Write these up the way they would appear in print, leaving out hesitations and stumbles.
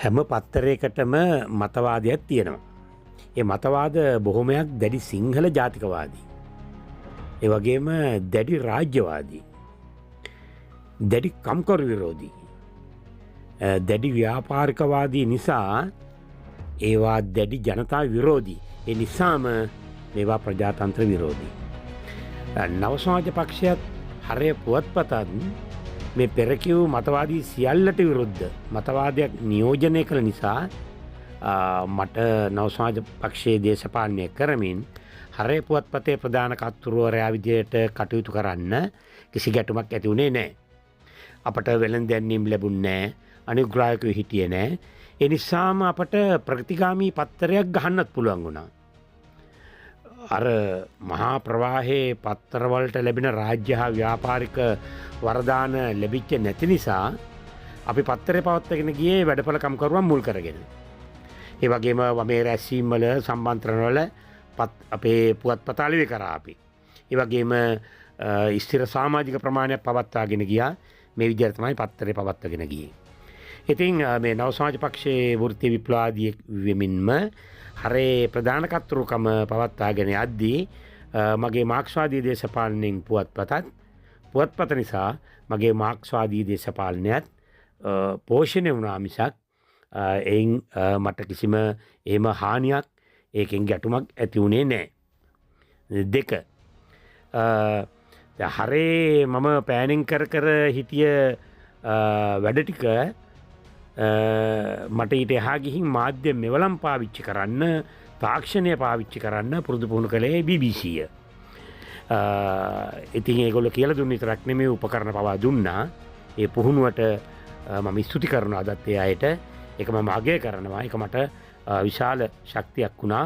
හැම පත්තරයකටම මතවාදයක් තියෙනවා. ඒ මතවාද බොහොමයක් දැඩි සිංහල ජාතිකවාදී. ඒ වගේම දැඩි රාජ්‍යවාදී. දැඩි කම්කරු විරෝධී. දැඩි ව්‍යාපාරිකවාදී නිසා ඒවා දැඩි ජනතා විරෝධී. ඒ නිසාම මේවා ප්‍රජාතන්ත්‍ර විරෝධී. නවසමාජ පක්ෂයත් හරය පුවත්පතත් මේ පෙරකිව් මතවාදී සියල්ලට විරුද්ධ මතවාදයක් නියෝජනය කළ නිසා මට නවසමාජ පක්ෂයේ දේශපාලනය කරමින් හරය පුවත්පතේ ප්‍රධාන කර්තෘවරයා විදියට කටයුතු කරන්න කිසි ගැටුමක් ඇති වුණේ නැහැ. අපට වෙළඳැන්වීම් ලැබුණේ නැහැ. අනුග්‍රාහකයෝ හිටියේ නැහැ. ඒ නිසාම අපට ප්‍රගතිගාමී පත්තරයක් ගහන්නත් පුළුවන් වුණා. අර මහා ප්‍රවාහයේ පත්තරවලට ලැබෙන රාජ්‍ය හා ව්‍යාපාරික වරදාන ලැබිච්ච නැති නිසා අපි පත්තරේ පවත්වාගෙන ගියේ වැඩපළකම් කරුවන් මුල් කරගෙන. ඒ වගේම වමේ රැස්වීම් වල සම්බන්ධතරවල අපේ පුවත්පත අලෙවි කරා අපි. ඒ වගේම ස්ථිර සමාජික ප්‍රමාණයක් පවත්වාගෙන ගියා. මේ විදිහට තමයි පත්තරේ පවත්වාගෙන ගියේ. ඉතින් මේ නවසමාජ පක්ෂයේ වෘත්ති විප්ලවාදී වෙමින්ම හරේ ප්‍රධාන කර්තෘකම පවත්වාගෙන යද්දී මගේ මාක්ස්වාදී දේශපාලනයෙන් පුවත්පත නිසා මගේ මාක්ස්වාදී දේශපාලනයත් පෝෂණය වුණා මිසක් එයින් මට කිසිම එහෙම හානියක් ඒකෙන් ගැටුමක් ඇති වුණේ නැහැ. දෙක හරේ මම පෑනින් කර හිටිය වැඩ ටික මට ඊට එහා ගිහින් මාධ්‍ය මෙවලම් පාවිච්චි කරන්න තාක්ෂණය පාවිච්චි කරන්න පුරුදු පුහුණු කළේ BBC. ඉතින් ඒගොල්ලෝ කියලා දුන්න විතරක් නෙමෙයි උපකරණ පවා දුන්නා. ඒ පුහුණුවට මම ස්තුති කරනවා අදත් ඒ අයට. ඒක මම අගය කරනවා. ඒක මට විශාල ශක්තියක් වුණා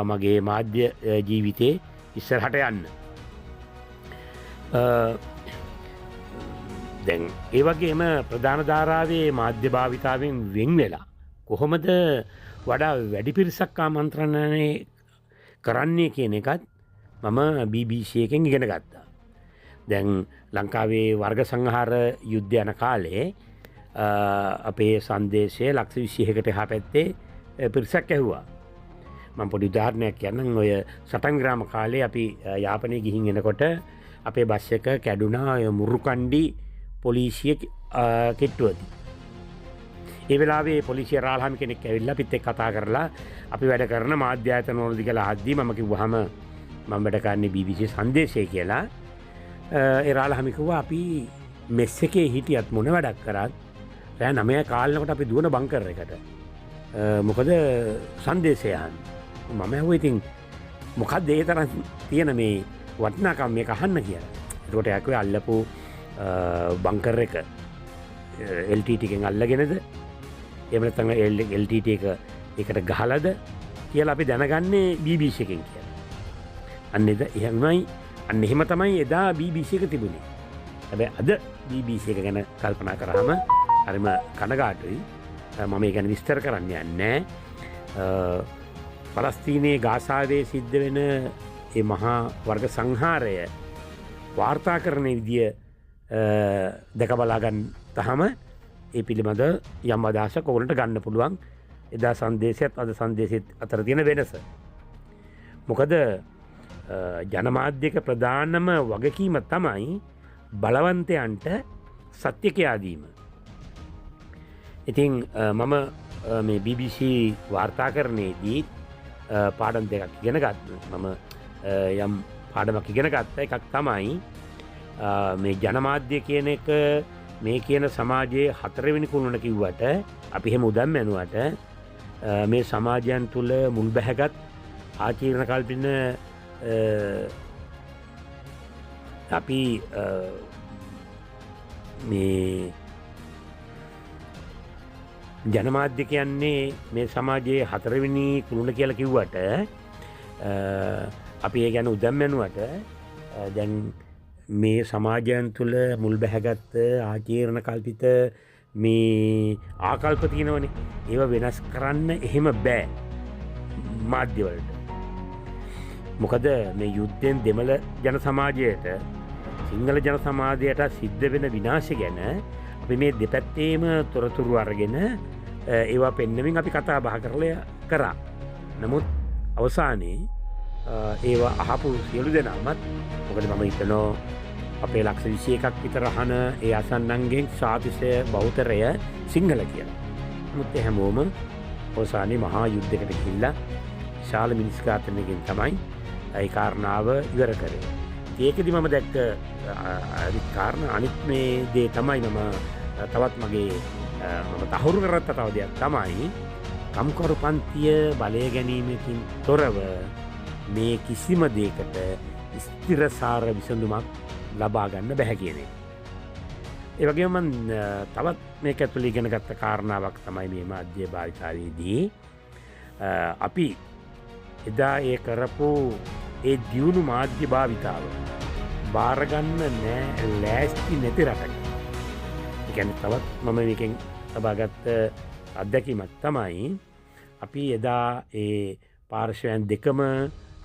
මගේ මාධ්‍ය ජීවිතේ ඉස්සරහට යන්න. දැන් ඒ වගේම ප්‍රධාන ධාරාවේ මාධ්‍ය භාවිතාවෙන් වෙන් වෙලා කොහොමද වඩා වැඩි පිරිසක් ආමන්ත්‍රණය කරන්නේ කියන එකත් මම BBC එකෙන් ඉගෙන ගත්තා. දැන් ලංකාවේ වර්ග සංහාර යුද්ධ යන කාලේ අපේ සංදේශයේ ලක්ෂ 21කට එහා පැත්තේ පිරිසක් ඇහුවා. මම පොඩි උදාහරණයක් කියන්නම්. ඔය සටන් විරාම කාලේ අපි යාපනයේ ගිහින් එනකොට අපේ බස් එක කැඩුනා ඔය මුරුකණ්ඩි පොලිසිය කිට්ටුවදී. ඒ වෙලාවේ පොලිසිය රාලහාමි කෙනෙක් ඇවිල්ලා අපිත් එක්ක කතා කරලා අපි වැඩ කරන මාධ්‍ය ආයතන වලදී කියලා අහද්දී මම කිව්වහම මම වැඩ කරන්නේ BBC සංදේශය කියලා. ඒ රාලහාමි කිව්වා අපි මෙස් එකේ හිටියත් මොන වැඩක් කරත් රෑ 9 කාලනකොට අපි දුවන බංකර් එකට. මොකද සංදේශය අහන්න. මම ඇහුවා ඉතින් මොකක්ද ඒ තරම් තියෙන මේ වටිනාකම් මේක අහන්න කියලා. ඒකට යාකුවේ අල්ලපු බංකර් එක LTT එකෙන් අල්ලගෙනද එහෙම නැත්නම් LTT එක ඒකට ගහලාද කියලා අපි දැනගන්නේ BBC එකෙන් කියලා. අන්න එහෙම තමයි එදා BBC එක තිබුණේ. හැබැයි අද BBC එක ගැන කල්පනා කරාම හරිම කනගාටුයි. මම ඒ ගැන විස්තර කරන්න යන්නේ නැහැ. පලස්තීනයේ ගාසාවේ සිද්ධ වෙන ඒ මහා වර්ග සංහාරය වාර්තාකරණයේ විදිය දැක බලාගන්න තහම ඒ පිළිබඳ යම් අදහසක් ඔයගොල්ලන්ට ගන්න පුළුවන්. එදා සංදේශයත් අද සංදේශෙත් අතර තියෙන වෙනස. මොකද ජනමාධ්‍යක ප්‍රධානම වගකීම තමයි බලවන්තයන්ට සත්‍ය කියා දීම. ඉතින් මම මේ BBC වාර්තාකරණයේදී පාඩම් දෙකක් ඉගෙන ගත්තා. මම යම් පාඩමක් ඉගෙන ගත්තා. එකක් තමයි මේ ජනමාධ්‍ය කියන එක මේ කියන සමාජයේ 4 වෙනි කුළුණ කිව්වට අපි එහෙම උදම් මැනුවට මේ සමාජයන් තුල මුල් බැහැගත් ආචීර්ණ කල්පින අපි මේ ජනමාධ්‍ය කියන්නේ මේ සමාජයේ 4 වෙනි කුළුණ කියලා කිව්වට අපි ඒ ගැන උදම් මැනුවට දැන් මේ සමාජයන් තුළ මුල් බැහැගත්ත ආචීර්ණ කල්පිත මේ ආකල්ප තියෙනවනේ. ඒව වෙනස් කරන්න එහෙම බෑ මාධ්‍යවලට. මොකද මේ යුද්ධයෙන් දෙමළ ජන සමාජයට සිංහල ජන සමාජයට සිද්ධ වෙන විනාශය ගැන අපි මේ දෙපැත්තේම තොරතුරු අරගෙන ඒවා පෙන්නමින් අපි කතා බහ කරා. නමුත් අවසානයේ ඒවා අහපු සියලු දෙනාමත් මොකද මම හිතනෝ අපේ ලක්ෂ 21ක් විතර අහන ඒ අසන්නන්ගෙන් සාතිශය බහුතරය සිංහල කියලා. නමුත් ඒ හැමෝම අවසානයේ මහා යුද්ධයකට ගිහිල්ලා විශාල මිනිස් ඝාතනයකින් තමයි ඒ කාරණාව ඉවර කරේ. ඒකෙදි මම දැක්ක කාරණා අනිත් මේ දේ තමයි මම තවත් මගේ මම තහවුරු කරගත්ත තව දෙයක් තමයි කම්කරු පන්තිය බලය ගැනීමකින් තොරව මේ කිසිම දෙයකට ස්ථිරසාර විසඳුමක් ලබා ගන්න බැහැ කියන එක. ඒ වගේම මම තවත් මේක ඇතුළේ ඉගෙන ගත්ත කාරණාවක් තමයි මේ මාධ්‍ය භාවිතාවේදී අපි එදා ඒ කරපු ඒ දියුණු මාධ්‍ය භාවිතාව බාරගන්න ලෑස්ති නැති රටක. ඒ කියන්නේ තවත් මම මේකෙන් ලබාගත්ත අත්දැකීමක් තමයි අපි එදා ඒ පාර්ශවයන් දෙකම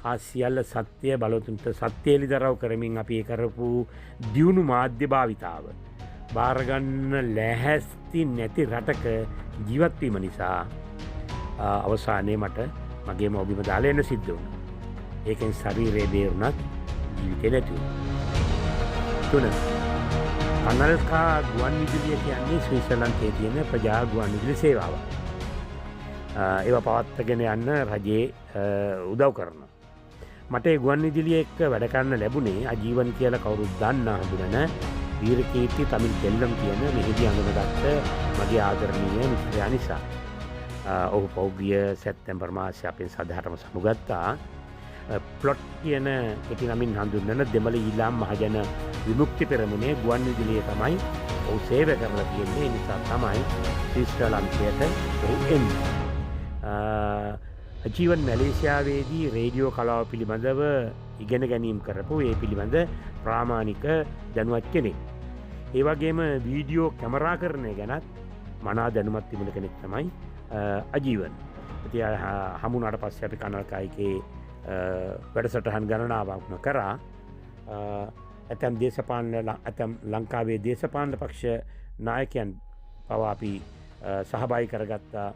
හා සියල්ල සත්‍ය බලතුන්ට සත්‍ය එළිදරව් කරමින් අපි කරපු දියුණු මාධ්‍ය භාවිතාව බාරගන්න ලැහැස්ති නැති රටක ජීවත් වීම නිසා අවසානයේ මට මගේම ඔබිම දාලා එන්න සිද්ධ වුණා. ඒකෙන් ශරීරයේ බේරුණත් ජීවිතේ නැති වුණා. තුන අනල්කා ගුවන් විදුලිය කියන්නේ ස්විට්සර්ලන්තයේ තියෙන ප්‍රජා ගුවන් විදුලි සේවාව. ඒවා පවත්වාගෙන යන්න රජයේ උදව් කරනවා. මට ඒ ගුවන් විදුලිය එක්ක වැඩ කරන්න ලැබුණේ අජීවන් කියලා කවුරුත් දන්න හඳුනන වීරකීර්ති තමිල් දෙල්ලම් කියන මෙහිදී අඳුනගත්ත මගේ ආදරණීය මිත්‍රයා නිසා. ඔහු පෞද්ගලිය සැප්තැම්බර් මාසයේ අපෙන් සදහටම සමුගත්තා. ප්ලොට් කියන කෙටි නමින් හඳුන්වන දෙමළ ඊළාම් මහජන විමුක්ති පෙරමුණේ ගුවන් විදුලිය තමයි ඔහු සේවය කරලා තියෙන්නේ. ඒ නිසා තමයි ස්විට්සර්ලන්තයට ඔහු එන්නේ. ජීවන් මැලේසියාවේදී රේඩියෝ කලාව පිළිබඳව ඉගෙන ගැනීම කරපු ඒ පිළිබඳ ප්‍රාමාණික දැනුවත් කෙනෙක්. ඒ වගේම වීඩියෝ කැමරා කරණය ගැනත් මනා දැනුමක් තිබුණ කෙනෙක් තමයි අජීවන්. ඉතින් හමුුණාට පස්සේ අපි කනල්කායිකේ වැඩසටහන් ගණනාවක්ම කරා. ඇතැම් දේශපාලන ඇතැම් ලංකාවේ දේශපාලන පක්ෂ නායකයන් පවා අපි සහභාගී කරගත්තා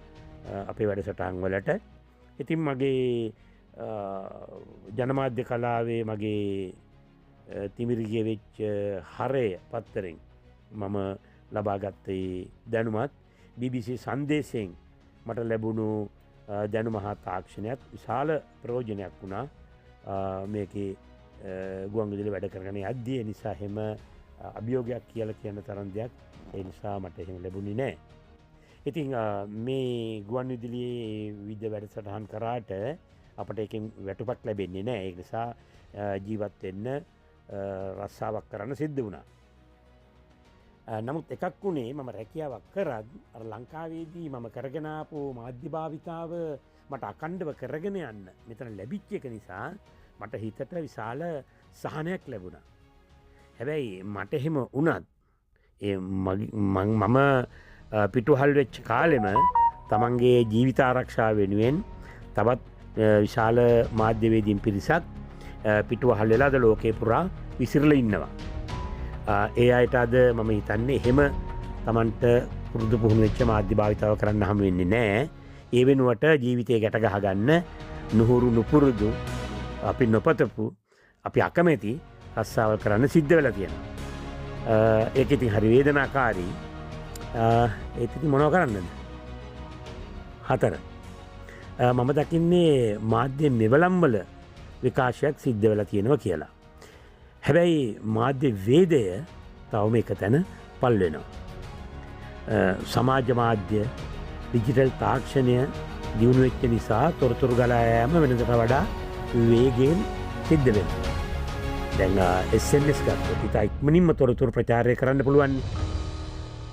අපේ වැඩසටහන් වලට. ඉතින් මගේ ජනමාධ්‍ය කලාවේ මගේ තිමිරිගිය වෙච්ච හරය පත්තරෙන් මම ලබාගත්තේ දැනුමත් BBC සංදේශයෙන් මට ලැබුණු දැනුම හා තාක්ෂණයත් විශාල ප්‍රයෝජනයක් වුණා මේකේ ගුවන් විදුලිය වැඩ කරගෙන යද්දී. ඒ නිසා හැම අභියෝගයක් කියලා කියන තරම් දෙයක් ඒ නිසා මට එහෙම ලැබුණේ නැහැ. ඉතින් මේ ගුවන් විදුලියේ විවිධ වැඩසටහන් කරාට අපට එකෙන් වැටුපක් ලැබෙන්නේ නැහැ. ඒ නිසා ජීවත් වෙන්න රස්සාවක් කරන්න සිද්ධ වුණා. නමුත් එකක් වුණේ මම රැකියාවක් කරත් අර ලංකාවේදී මම කරගෙන ආපු මාධ්‍ය භාවිතාව මට අකණ්ඩව කරගෙන යන්න මෙතන ලැබිච්ච එක නිසා මට හිතට විශාල සහනයක් ලැබුණා. හැබැයි මට එහෙම වුණත් මම පිටුහල් වෙච්ච කාලෙම තමන්ගේ ජීවිත ආරක්ෂාව වෙනුවෙන් තවත් විශාල මාධ්‍යවේදීන් පිරිසක් පිටුවහල් වෙලාද ලෝකේ පුරා විසිරලා ඉන්නවා. ඒ අයට අද මම හිතන්නේ එහෙම තමන්ට පුරුදු පුහුණු වෙච්ච මාධ්‍ය භාවිතාව කරන්න හම් වෙන්නේ නැහැ. ඒ වෙනුවට ජීවිතය ගැට ගහගන්න නුහුරු නුපුරුදු අපි නොපතපු අපි අකමැති රස්සාවල් කරන්න සිද්ධ වෙලා තියෙනවා. ඒක ඉතින් හරි වේදනාකාරී. ඒත් ඉතින් මොනව කරන්නද? 4 මම දකින්නේ මාධ්‍ය මෙවලම් වල විකාශයක් සිද්ධ වෙලා තියෙනවා කියලා. හැබැයි මාධ්‍ය වේදය තවම එක තැන පල් වෙනවා. සමාජ මාධ්‍ය ඩිජිටල් තාක්ෂණය දියුණු වෙච්ච නිසා තොරතුරු ගලා යෑම වෙනදට වඩා වේගයෙන් සිද්ධ වෙනවා. දැන් SMS ගත්තොත් ඉතා ඉක්මනින්ම තොරතුරු ප්‍රචාරය කරන්න පුළුවන්.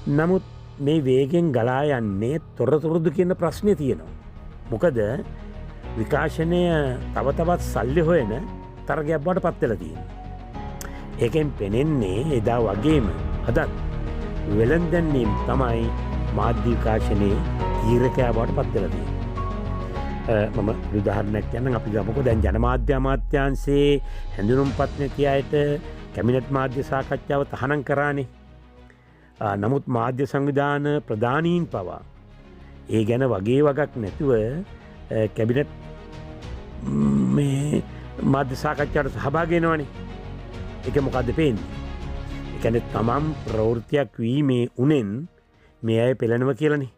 නමුත් මේ වේගෙන් ගලා යන්නේ තොරතුරුද කියන ප්‍රශ්නේ තියෙනවා. මොකද විකාශනය තව තවත් සල්ලි හොයන තරගයක් බවට පත් වෙලා තියෙනවා. ඒකෙන් පෙනෙන්නේ එදා වගේම අදත් වෙළඳැන්වීම තමයි මාධ්‍ය විකාශනයේ තීරකයා බවට පත් වෙලා තියෙන්නේ. මම උදාහරණයක් කියන්නම්. අපි ගමුකෝ දැන් ජනමාධ්‍ය අමාත්‍යාංශයේ හැඳුනුම්පත් නැති අයට කැබිනට් මාධ්‍ය සාකච්ඡාව තහනම් කරානේ. නමුත් මාධ්‍ය සංවිධාන ප්‍රධානීන් පවා ඒ ගැන වගේ වගක් නැතුව කැබිනට් මේ මාධ්‍ය සාකච්ඡාවට සහභාගී වෙනවනේ. ඒක මොකද්ද පේන්නේ? ඒ කියන්නේ තමන් ප්‍රවෘත්තියක් වීමේ උනෙන් මේ අය පෙළෙනවා කියලානේ.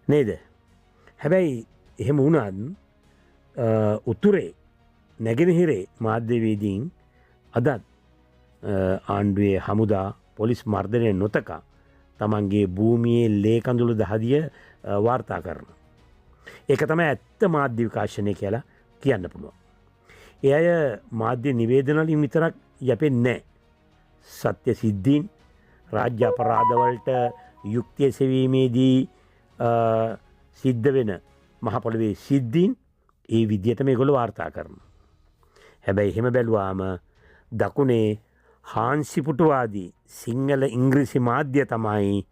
නේද? හැබැයි එහෙම වුණත් උතුරේ නැගෙනහිරේ මාධ්‍යවේදීන් අදත් ආණ්ඩුවේ හමුදා පොලිස් මර්ධනය නොතකා තමන්ගේ භූමියේ ලේ කඳුළු දහදිය වාර්තා කරනවා. ඒක තමයි ඇත්ත මාධ්‍ය විකාශනය කියලා කියන්න පුළුවන්. ඒ අය මාධ්‍ය නිවේදන වලින් විතරක් යැපෙන්නේ නැහැ. සත්‍ය සිද්ධීන් රාජ්‍ය අපරාධවලට යුක්තිය සෙවීමේදී සිද්ධ වෙන මහ පොළවේ සිද්ධීන් ඒ විදිහට මේගොල්ලෝ වාර්තා කරනවා. හැබැයි එහෙම බැලුවාම දකුණේ හාන්සිපුටුවාදී සිංහල ඉංග්‍රීසි මාධ්‍ය තමයි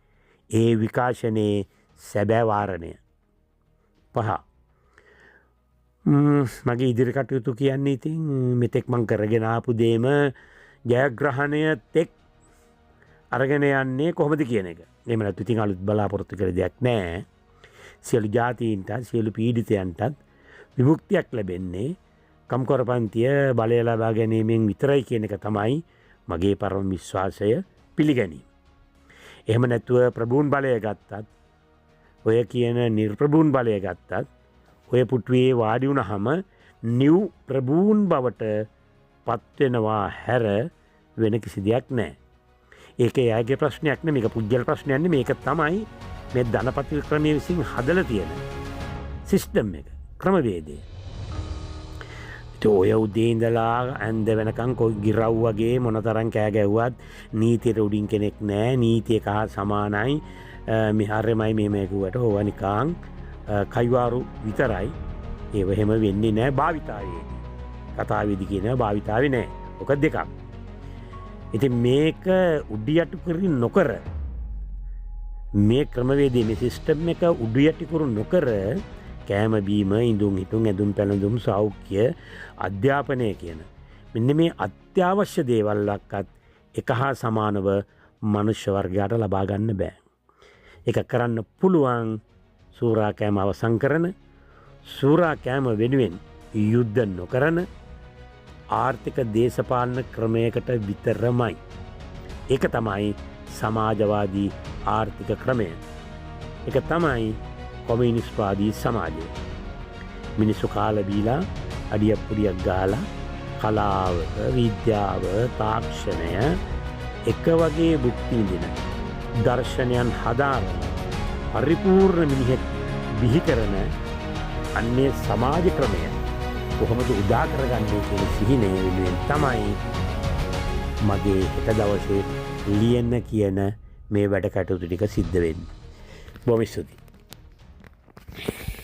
ඒ විකාශනයේ සැබෑ වාරණය. පහ මගේ ඉදිරි කටයුතු කියන්නේ ඉතින් මෙතෙක් මං කරගෙන ආපු දේම ජයග්‍රහණය තෙක් අරගෙන යන්නේ කොහොමද කියන එක. එහෙම නැත්නම් ඉතින් අලුත් බලාපොරොත්තු කර දෙයක් නැහැ. සියලු ජාතීන්ට සියලු පීඩිතයන්ටත් විමුක්තියක් ලැබෙන්නේ කම්කරපන්තිය බලය ලබා ගැනීමෙන් විතරයි කියන එක තමයි මගේ පරම විශ්වාසය පිළිගැනීම. එහෙම නැතුව ප්‍රභූන් බලය ගත්තත් ඔය කියන නිර්ප්‍රභූන් බලය ගත්තත් ඔය පුටුවේ වාඩි වුණාම නිව් ප්‍රභූන් බවට පත් වෙනවා හැර වෙන කිසි දෙයක් නැහැ. ඒක එයාගේ ප්‍රශ්නයක් නෙමෙයි, මේක පුජ්‍යල ප්‍රශ්නයක් නෙමෙයි. මේක තමයි මේ ධනපති ක්‍රමයේ විසින් හදලා තියෙන සිස්ටම් එක, ක්‍රමවේදය. ඔය උදේ ඉඳලා ඇඳ වෙනකන් කොයි ගිරව් වගේ මොනතරම් කෑ ගැව්වත් නීතියට උඩින් කෙනෙක් නැහැ. නීතිය කහ සමානයි. මෙහරෙමයි මේ කිව්වට ඕවා නිකන් කයිවාරු විතරයි. ඒව එහෙම වෙන්නේ නැහැ භාවිතාවේ. කතාවේදී කියනවා භාවිතාවේ නැහැ. ඔක දෙකක්. ඉතින් මේක උඩියටු කර නොකර මේ ක්‍රමවේදයේ මේ සිස්ටම් එක උඩියටු කර නොකර කෑම බීම ඉඳුම් හිටුම් ඇඳුම් පැළඳුම් සෞඛ්‍ය අධ්‍යාපනය කියන මෙන්න මේ අත්‍යවශ්‍ය දේවල්වක්වත් එක හා සමානව මනුෂ්‍ය වර්ගයාට ලබා ගන්න බෑ. ඒක කරන්න පුළුවන් සූරා කෑම අවසන් කරන, සූරා කෑම වෙනුවෙන් යුද්ධ නොකරන ආර්ථික දේශපාලන ක්‍රමයකට විතරමයි. ඒක තමයි සමාජවාදී ආර්ථික ක්‍රමය. ඒක තමයි කොමියුනිස්ට්වාදී සමාජය. මිනිස්සු කාලා බීලා අඩියක් පුඩියක් ගාලා කලාව, විද්‍යාව, තාක්ෂණය එක වගේ භුක්ති විඳින දර්ශනයන් හදාරන පරිපූර්ණ මිනිහෙක් බිහි කරන අන්නේ සමාජ ක්‍රමය කොහොමද උදා කරගන්නේ කියන සිහිනය වෙනුවෙන් තමයි මගේ හෙට දවසේ ලියන්න කියන මේ වැඩ කටයුතු ටික සිද්ධ වෙන්නේ. බොහොම ස්තුතියි.